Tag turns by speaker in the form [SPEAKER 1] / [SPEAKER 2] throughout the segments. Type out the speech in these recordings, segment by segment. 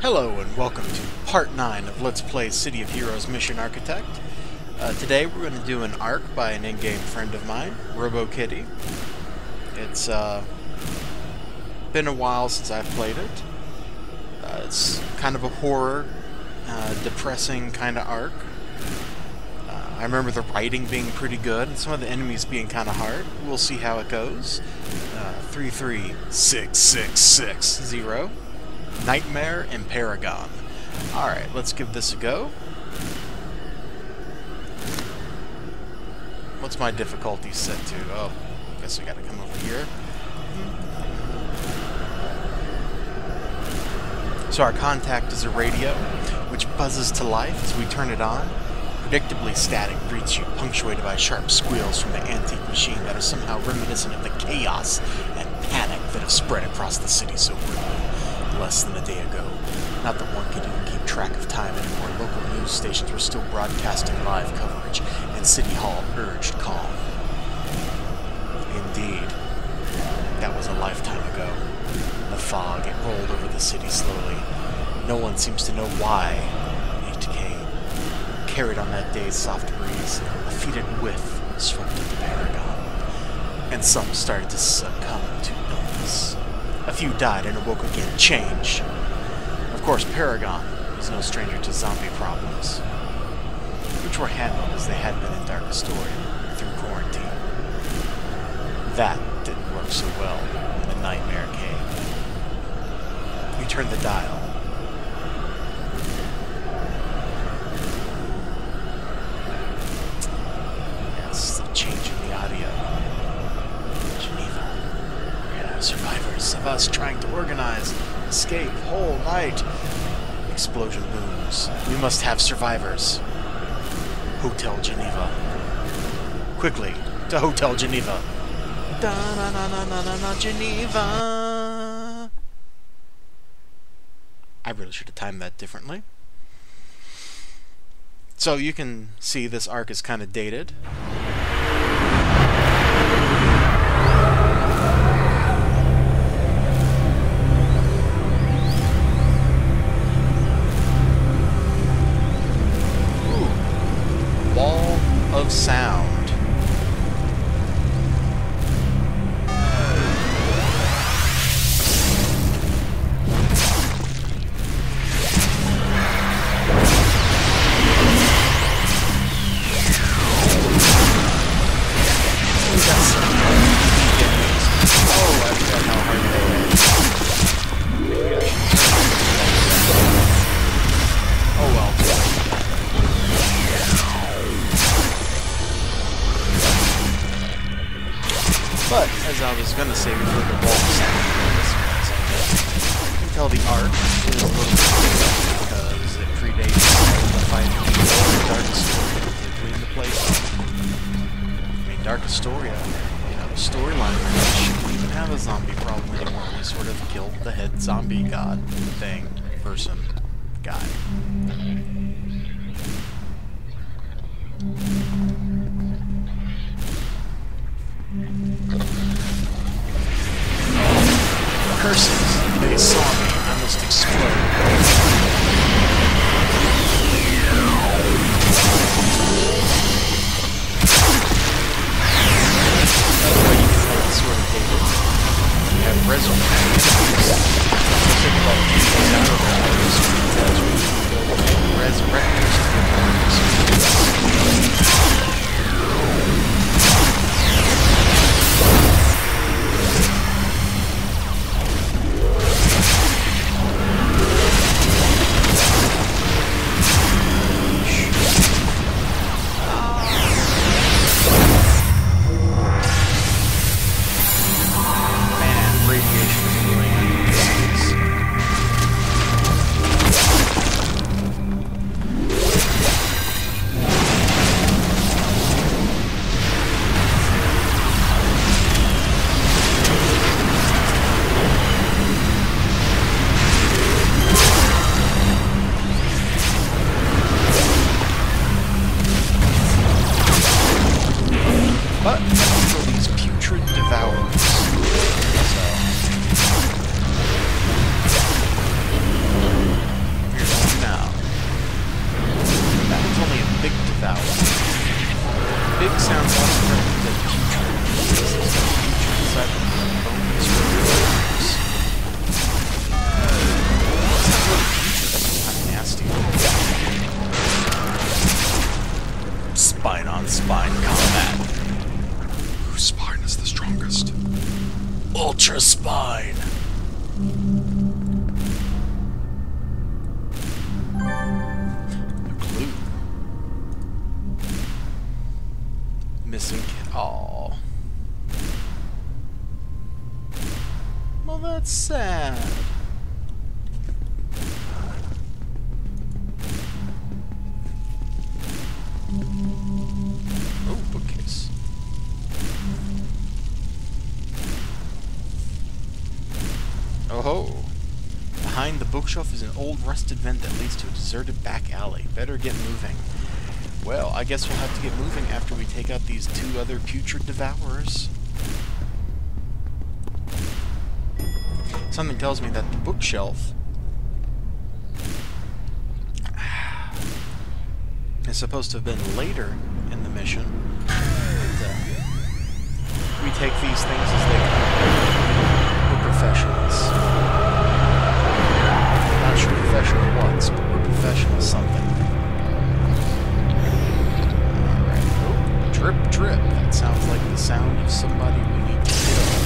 [SPEAKER 1] Hello and welcome to part 9 of Let's Play City of Heroes Mission Architect. Today we're going to do an arc by an in-game friend of mine, RoboKitty. It's been a while since I've played it. It's kind of a horror, depressing kind of arc. I remember the writing being pretty good and some of the enemies being kind of hard. We'll see how it goes. 3366660. Nightmare and Paragon. Alright, let's give this a go. What's my difficulty set to? Oh, I guess I gotta come over here. So our contact is a radio, which buzzes to life as we turn it on. Predictably static greets you, punctuated by sharp squeals from the antique machine that are somehow reminiscent of the chaos and panic that have spread across the city so quickly. Less than a day ago. Not that one could even keep track of time anymore. Local news stations were still broadcasting live coverage, and City Hall urged calm. Indeed, that was a lifetime ago. The fog, it rolled over the city slowly. No one seems to know why it came. Carried on that day's soft breeze, a fetid whiff swept up the Paragon, and some started to succumb to illness. A few died and awoke again, changed. Of course, Paragon was no stranger to zombie problems, which were handled as they had been in Dark Astoria through quarantine. That didn't work so well when the nightmare came. We turned the dial. Yes, the change in the audio. Survivors of us trying to organize, escape, whole night. Explosion booms. We must have survivors. Hotel Geneva. Quickly, to Hotel Geneva. Da-na-na-na-na-na, Geneva. I really should have timed that differently. So you can see this arc is kind of dated. Of sound. But, as I was going to say before the wall sound, you can tell the art is a little bit different because it predates the fight between Dark Astoria and Clean the Place Up. I mean, Dark Astoria, you know, the storyline shouldn't even have a zombie problem anymore. We sort of killed the head zombie god thing, person, guy. Curses! They saw me. I must explode. That's why you can tell it's sort of dated. You have resurrected enemies. Let's think about these out of the resurrectors of the That's sad. Oh, bookcase. Oh ho! Behind the bookshelf is an old rusted vent that leads to a deserted back alley. Better get moving. Well, I guess we'll have to get moving after we take out these two other putrid devourers. Something tells me that the bookshelf is supposed to have been later in the mission. And, we take these things as they come. We're professionals. Not sure professional once, but we're professional something. Alright. Oh, drip, drip. That sounds like the sound of somebody we need to kill.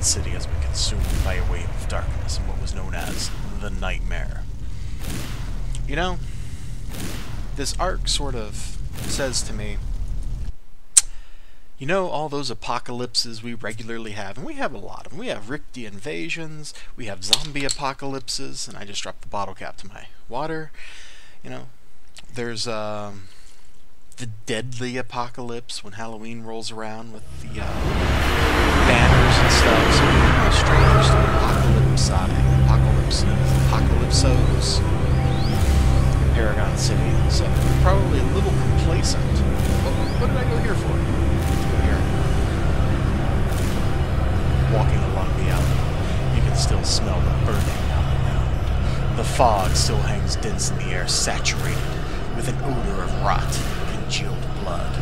[SPEAKER 1] City has been consumed by a wave of darkness in what was known as the Nightmare. You know, this arc sort of says to me, you know, all those apocalypses we regularly have, and we have a lot of them. We have Ricti invasions, we have zombie apocalypses, and I just dropped the bottle cap to my water. You know, there's the deadly apocalypse when Halloween rolls around with the banners and stuff. So we're no strangers to apocalypsos in Paragon City. So we're probably a little complacent. What did I go here for? Let's go here. Walking along the alley, you can still smell the burning around. The fog still hangs dense in the air, saturated with an odor of rot and congealed blood.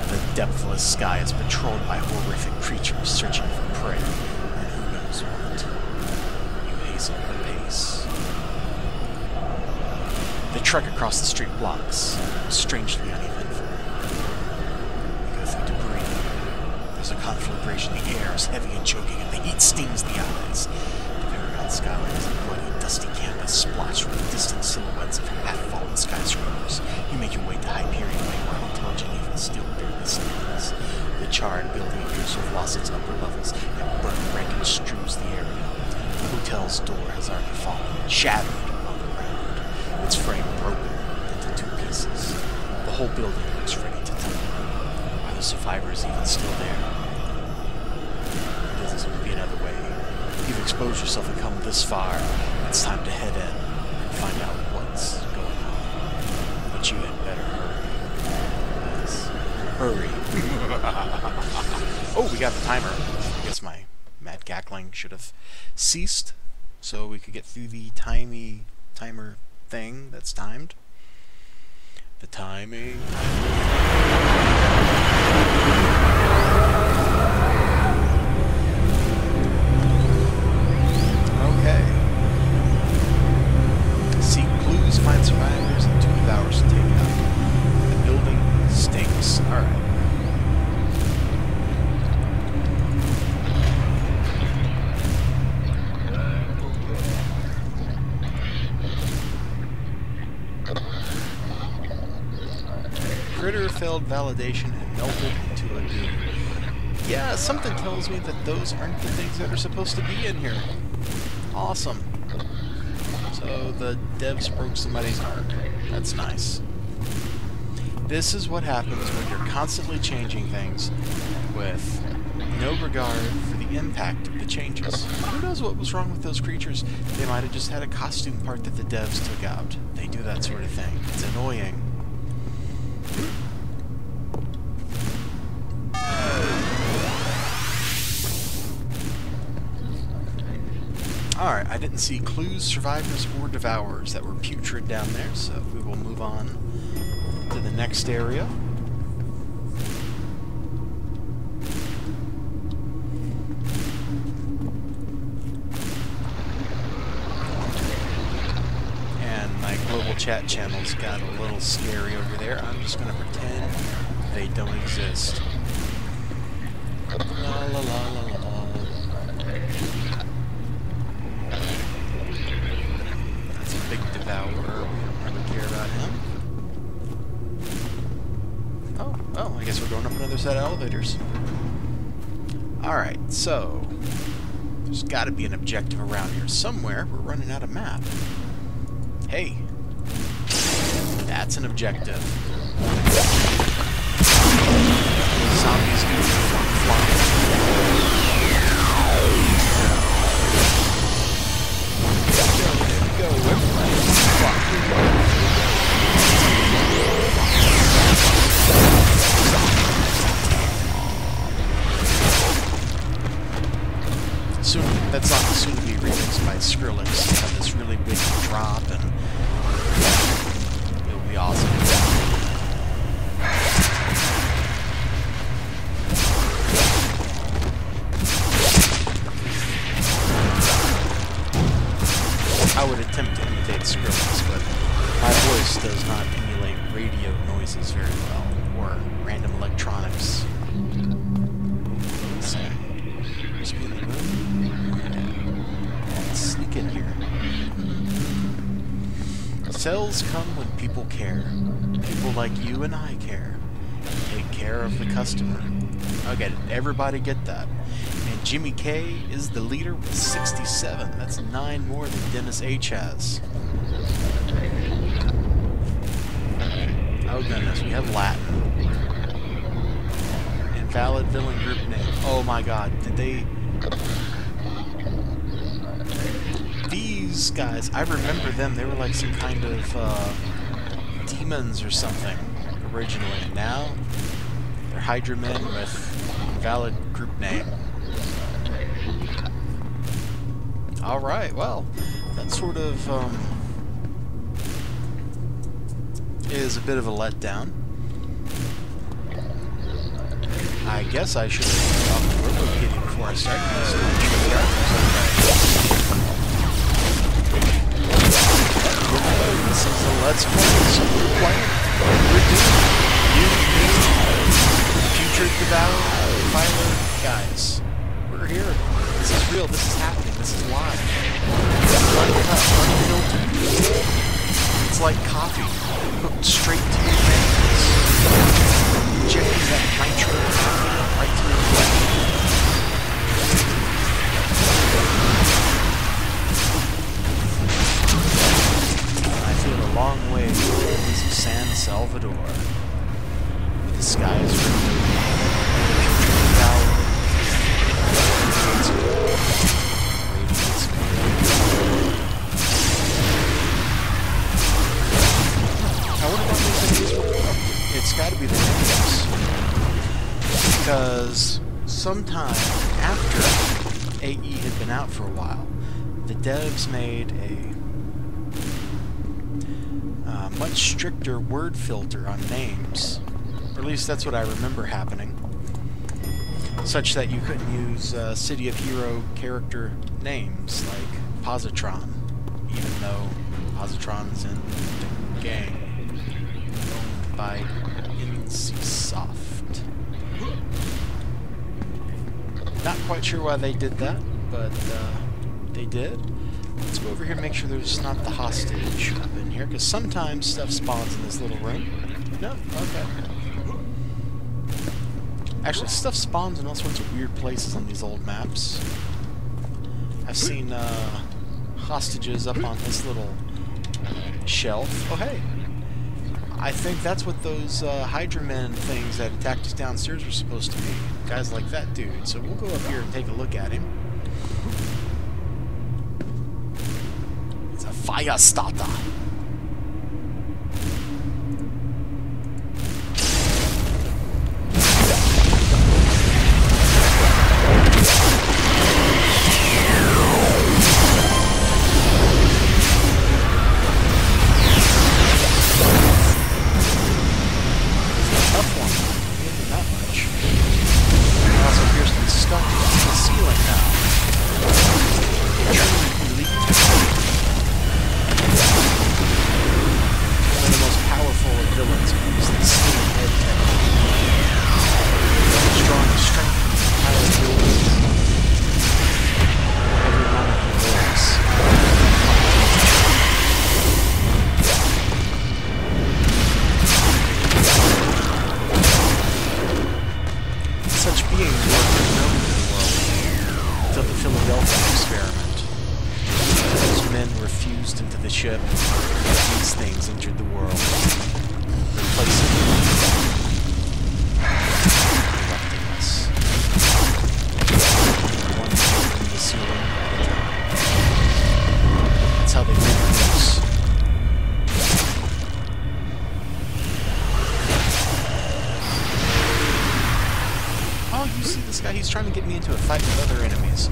[SPEAKER 1] The depthless sky is patrolled by horrific creatures searching for prey, and who knows what. You hasten your pace. The trek across the street blocks, strangely uneventful. You go through debris. There's a conflagration. The air is heavy and choking, and the heat stings the eyes. The Paragon skyline is a bloody, dusty canvas splotched with distant silhouettes of half-fallen skyscrapers. You make your way to Hyperion Way, where Hotel Geneva still barely stands. The charred building appears to have lost its upper levels, and burnt wreckage strews the area. The hotel's door has already fallen, shattered on the ground, its frame broken into two pieces. The whole building looks ready to tumble. Are the survivors even still there? There doesn't seem to be another way. You've exposed yourself and come this far. It's time to head in and find out what's going on. But you had better hurry. Yes. Hurry. Oh, we got the timer. I guess my mad cackling should have ceased so we could get through the timer thing that's timed. The timing. Okay. Seek clues, find survivors, and 2 hours to take it out. The building stinks. Alright. critter failed validation and melted into a goo. Yeah, something tells me that those aren't the things that are supposed to be in here. Awesome. So the devs broke somebody's heart. That's nice. This is what happens when you're constantly changing things with no regard for the impact of the changes. Who knows what was wrong with those creatures? They might have just had a costume part that the devs took out. They do that sort of thing. It's annoying. Alright, I didn't see clues, survivors, or devourers that were putrid down there, so we will move on to the next area. And my global chat channel's got a little scary over there. I'm just going to pretend they don't exist. La la la la la. Big devourer. We don't really care about him. Oh, well, I guess we're going up another set of elevators. Alright, so there's got to be an objective around here somewhere. We're running out of map. Hey, that's an objective. Zombies do flying. That song is soon to be remixed by Skrillex. Have this really big drop, and it'll be awesome. I would attempt to imitate Skrillex, but my voice does not emulate radio noises very well, or random electronics. So, just be in the room. Let's sneak in here. Cells come when people care. People like you and I care. Take care of the customer. Okay, everybody get that. And Jimmy K is the leader with 67. That's 9 more than Dennis H has. Oh goodness, we have Latin. Invalid villain group name. Oh my god, did they... These guys, I remember them. They were like some kind of demons or something originally. And now, they're Hydra men with invalid group name. Alright, well, that sort of is a bit of a letdown. I guess I should have stopped the Robo Kitty before I started this. This is a Let's Play, so we're playing. We're doing you, me, Putrid Devourer, guys. We're here. This is real. This is happening. This is live. Unfiltered. It's like coffee hooked straight to your veins. Injecting that nitro right through your blood. I feel a long way to San Salvador. The sky is red. It's got to be the natives, because sometime after AE had been out for a while, the devs made a much stricter word filter on names, or at least that's what I remember happening, such that you couldn't use City of Hero character names like Positron, even though Positron's in the game. By NCSoft. Not quite sure why they did that, but they did. Let's go over here and make sure there's not the hostage up in here, because sometimes stuff spawns in this little room. No? Okay. Actually, stuff spawns in all sorts of weird places on these old maps. I've seen hostages up on this little shelf. Oh, hey. I think that's what those Hydra Men things that attacked us downstairs were supposed to be. Guys like that dude. So we'll go up here and take a look at him. It's a fire starter. He's trying to get me into a fight with other enemies.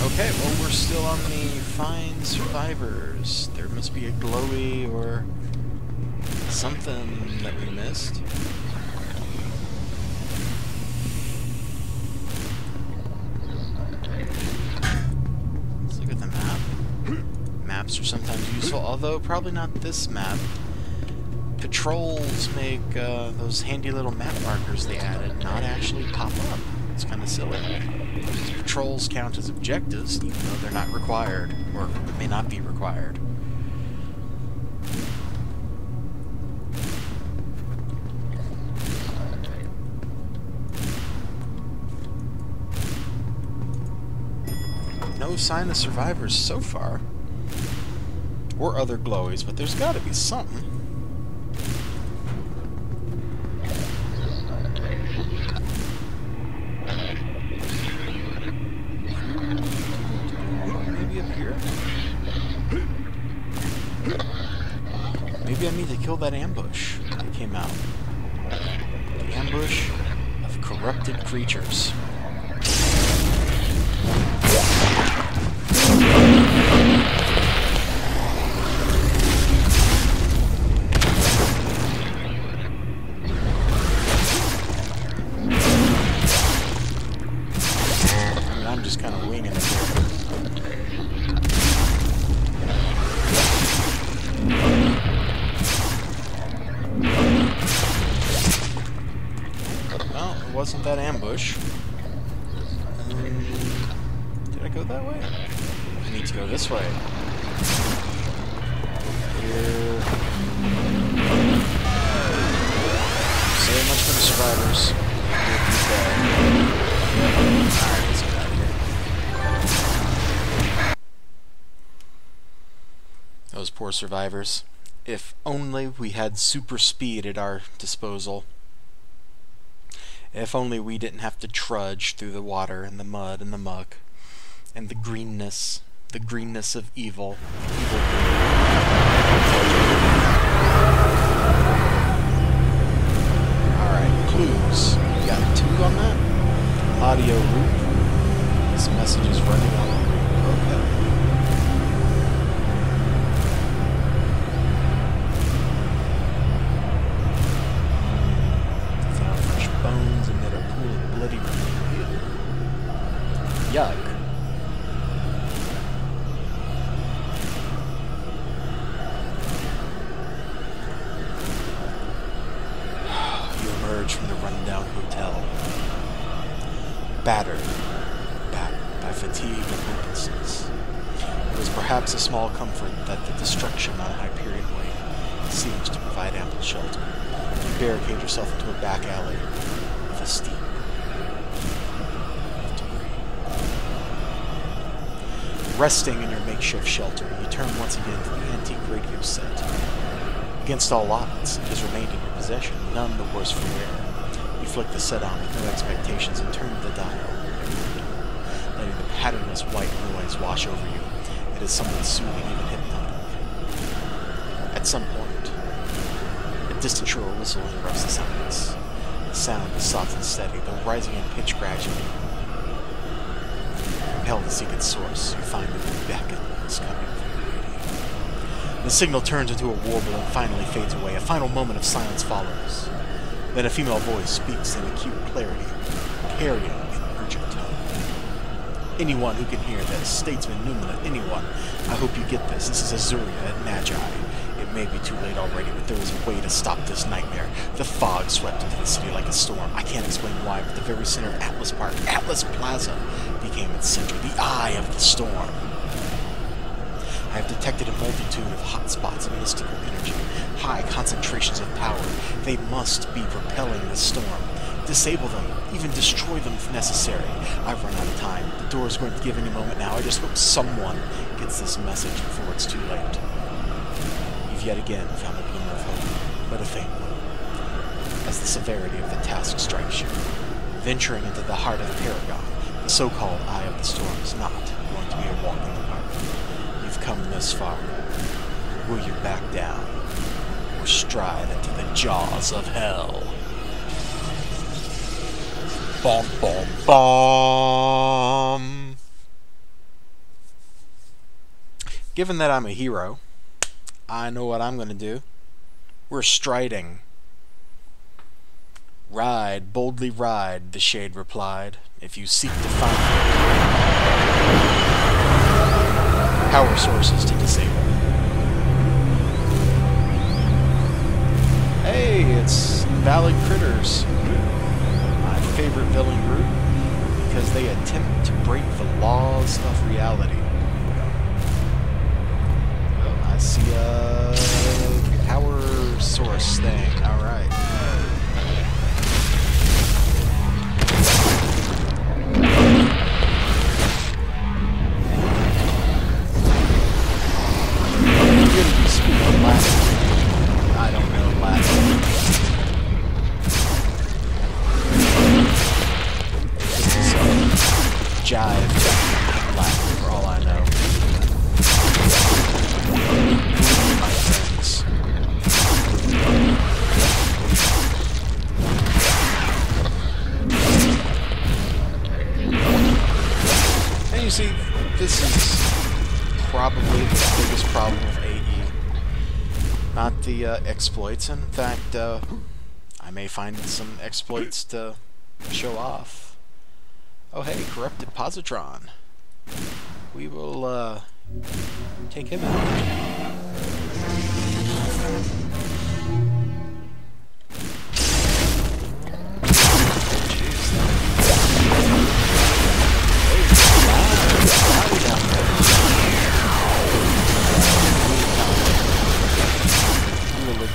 [SPEAKER 1] Okay, well, we're still on the Find Survivors. There must be a glowy or something that we missed. Maps are sometimes useful, although probably not this map. Patrols make those handy little map markers they added not actually pop up. It's kind of silly. Patrols count as objectives, even though they're not required, or may not be required. No sign of survivors so far. Or other glowies, but there's gotta be something. Maybe up here? Maybe I need to kill that ambush that came out. The ambush of corrupted creatures. Wasn't that ambush? Did I go that way? I need to go this way. Here. So much for the survivors. Alright, let's get out of here. Those poor survivors. If only we had super speed at our disposal. If only we didn't have to trudge through the water and the mud and the muck and the greenness of evil. Alright, clues. We got 2 on that. Audio loop. This message is running on a loop. Okay. Bones amid a pool of bloody rain. Yuck. You emerge from the rundown hotel. battered by fatigue and hopelessness. It was perhaps a small comfort that the destruction on Hyperion Way seems to provide ample shelter. You barricade yourself into a back alley with a steep debris. Resting in your makeshift shelter, you turn once again to the antique radio set. Against all odds, it has remained in your possession, none the worse for wear. You flick the set on with no expectations and turn the dial, letting the patternless white noise wash over you. It is something soothing, even hypnotic. At some point, a distant shrill whistle interrupts the silence. The sound is soft and steady, though rising in pitch gradually. Compelled to seek its source, you find that the beacon is coming from the radio. The signal turns into a warble and finally fades away. A final moment of silence follows. Then a female voice speaks in acute clarity, carrying an urgent tone. Anyone who can hear this, statesman, Numina, anyone, I hope you get this. This is Azuria at Magi. It may be too late already, but there is a way to stop this nightmare. The fog swept into the city like a storm. I can't explain why, but the very center of Atlas Park, Atlas Plaza, became its center, the eye of the storm. I have detected a multitude of hotspots of mystical energy, high concentrations of power. They must be propelling the storm. Disable them, even destroy them if necessary. I've run out of time. The door is going to give any moment now. I just hope someone gets this message before it's too late. You've yet again found a glimmer of hope, but a faint one, as the severity of the task strikes you. Venturing into the heart of Paragon, the so-called Eye of the Storm is not going to be a walk in the park. You've come this far. Will you back down, or stride into the jaws of hell? Bom, bom, bom! Given that I'm a hero, I know what I'm going to do. We're striding. Ride, boldly ride, the shade replied, if you seek to find power sources to disable. Hey, it's Valid Critters, my favorite villain group, because they attempt to break the laws of reality. Oh, I see a power source thing, alright. I don't know Latin. This is jive Latin for all I know. My friends. And you see, this is probably the biggest problem with AE. Not the exploits. In fact, I may find some exploits to show off. Oh hey, corrupted positron. We will take him out.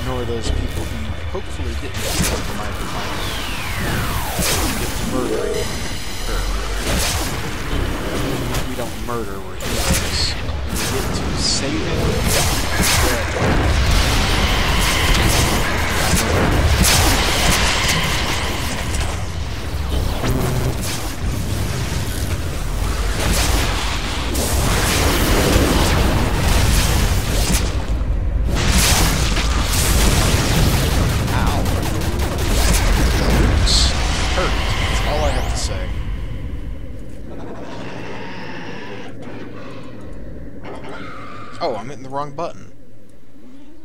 [SPEAKER 1] Ignore those people who hopefully didn't step my device. Get to murdering her. We don't murder, we're heroes. We get to save it. Oh, I'm hitting the wrong button.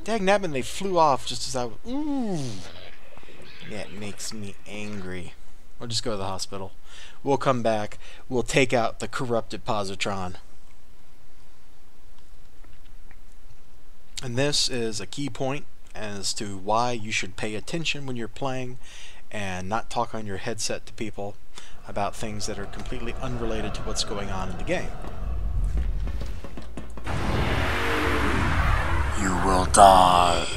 [SPEAKER 1] Dagnabbit, they flew off just as I was... Ooh! That makes me angry. We'll just go to the hospital. We'll come back. We'll take out the corrupted positron. And this is a key point as to why you should pay attention when you're playing and not talk on your headset to people. about things that are completely unrelated to what's going on in the game. You will die.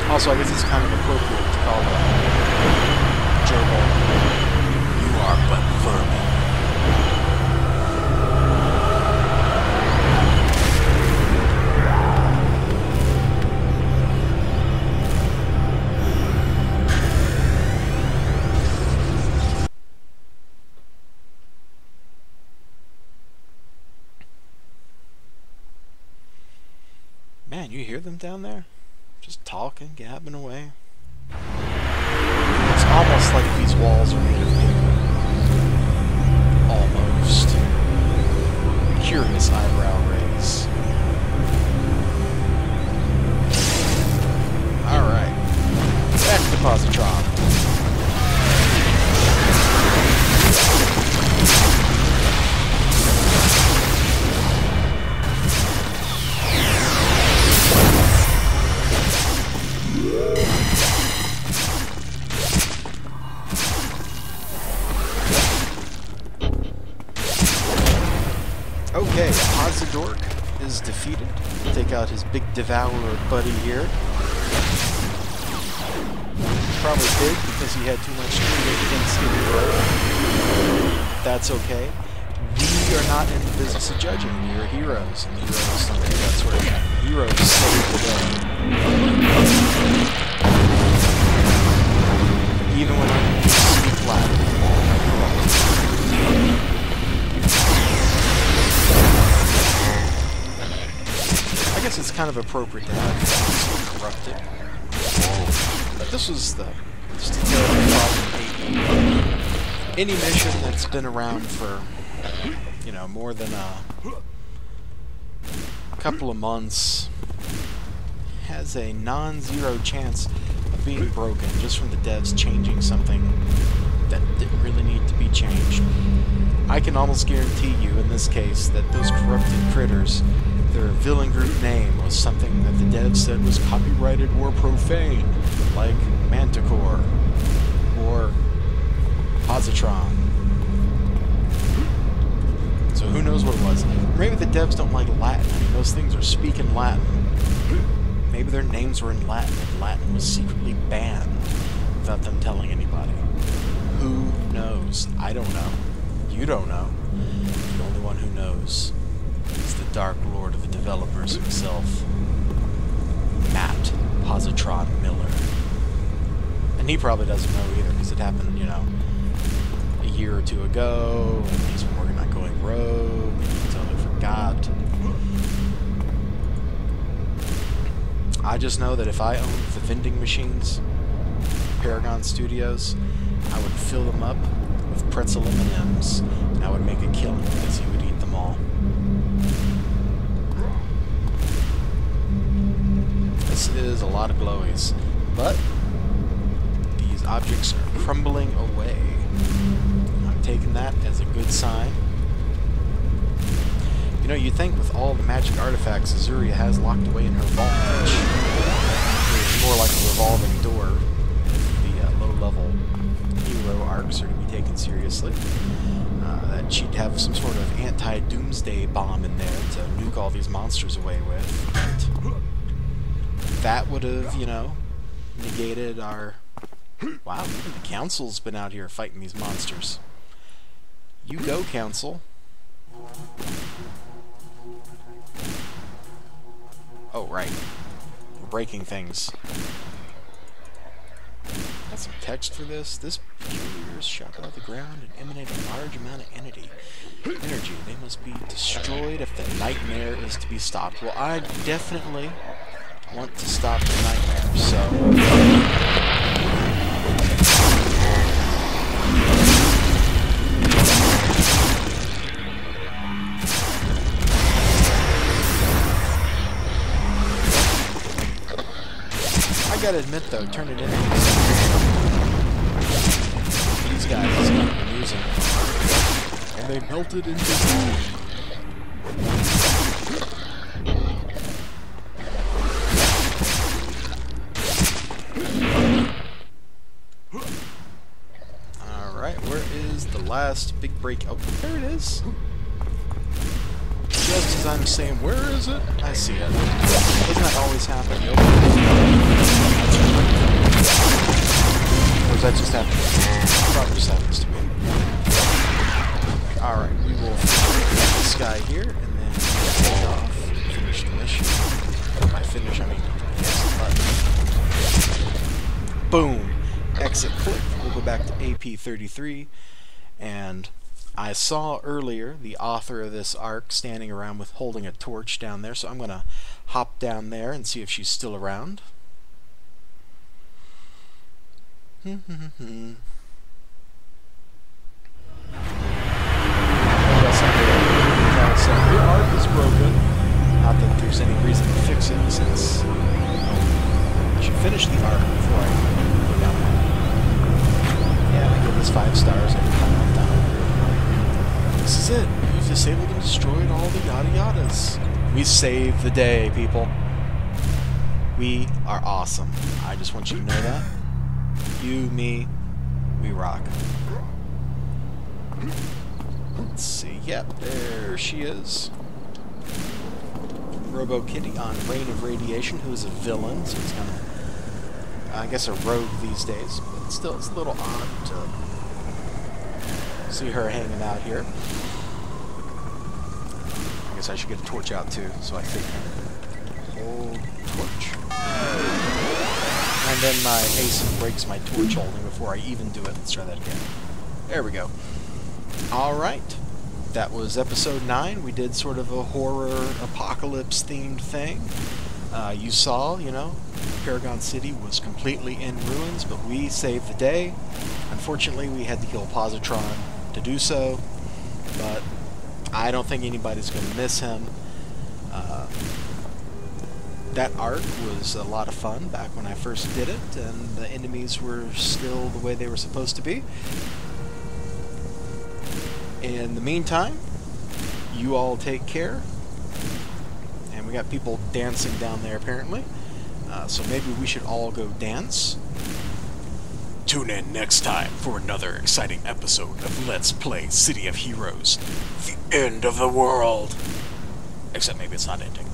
[SPEAKER 1] Also, I guess it's kind of appropriate to call him Gerbil. You are but vermin. Man, you hear them down there? Just talking, gabbing away. It's almost like these walls are made of paper. Almost. Curious eyebrow raise. Alright. Back to the positron. Okay, Pozidork is defeated. Take out his big devourer buddy here. Probably big because he had too much to do against him. That's okay. We are not in the business of judging. We are heroes, and heroes don't do that sort of thing. Heroes save the day. Even when I'm speak Latin. I guess it's kind of appropriate to have things corrupted. But this was just a terrible problem. Any mission that's been around for, you know, more than a couple of months has a non-zero chance of being broken just from the devs changing something that didn't really need to be changed. I can almost guarantee you in this case that those corrupted critters, their villain group name was something that the devs said was copyrighted or profane, like Manticore or Positron. So who knows what it was? Maybe the devs don't like Latin. I mean, those things are speaking Latin. Maybe their names were in Latin and Latin was secretly banned without them telling anybody. Who knows? I don't know. You don't know. The only one who knows is the Dark Lord of the developers himself, Matt Positron Miller. And he probably doesn't know either, because it happened, you know, a year or two ago, and he's been working on going rogue, and he totally forgot. I just know that if I owned the vending machines, Paragon Studios, I would fill them up with pretzel M&Ms, and I would make a killing because he would eat them all. This is a lot of glowies, but these objects are crumbling away. I'm taking that as a good sign. You know, you'd think with all the magic artifacts Azuria has locked away in her vault, it's more like a revolving door. The low-level hero arcs are to be taken seriously. That she'd have some sort of anti-doomsday bomb in there to nuke all these monsters away with. But that would have, you know, negated our... Wow, even the Council's been out here fighting these monsters. You go, Council. Oh, right. We're breaking things. Got some text for this. This peculiar is shot out of the ground and emanate a large amount of energy. They must be destroyed if the nightmare is to be stopped. Well, I definitely want to stop the nightmare, so... I gotta admit though, turning in these guys is kind of amusing. And they melted into gold. last big break. Oh, there it is. Just as I'm saying, where is it? I see it. Doesn't that always happen? Nope. Or does that just happen? Probably just happens to me. Alright, we will finish this guy here, and then take off. Finish the mission. By finish, I mean exit button. Boom! Exit click. We'll go back to AP33, and I saw earlier the author of this arc standing around with holding a torch down there, so I'm going to hop down there and see if she's still around. Your arc is broken. Not that there's any reason to fix it, since I should finish the arc before I go down there. Yeah, I give this 5 stars every time I'm down. This is it. We've disabled and destroyed all the yada yadas. We saved the day, people. We are awesome. I just want you to know that. You, me, we rock. Let's see. Yep, there she is. Robo Kitty on Reign of Radiation, who is a villain, so it's kind of, I guess, a rogue these days. But still, it's a little odd to see her hanging out here. I guess I should get a torch out too, so I think hold torch. And then my hasten breaks my torch holding before I even do it. Let's try that again. There we go. Alright. That was episode 9. We did sort of a horror apocalypse themed thing. You saw, you know, Paragon City was completely in ruins, but we saved the day. Unfortunately, we had to kill Positron to do so, but I don't think anybody's going to miss him. That arc was a lot of fun back when I first did it, and the enemies were still the way they were supposed to be. In the meantime, you all take care. And we got people dancing down there, apparently. So maybe we should all go dance. Tune in next time for another exciting episode of Let's Play City of Heroes, the end of the world. Except maybe it's not ending.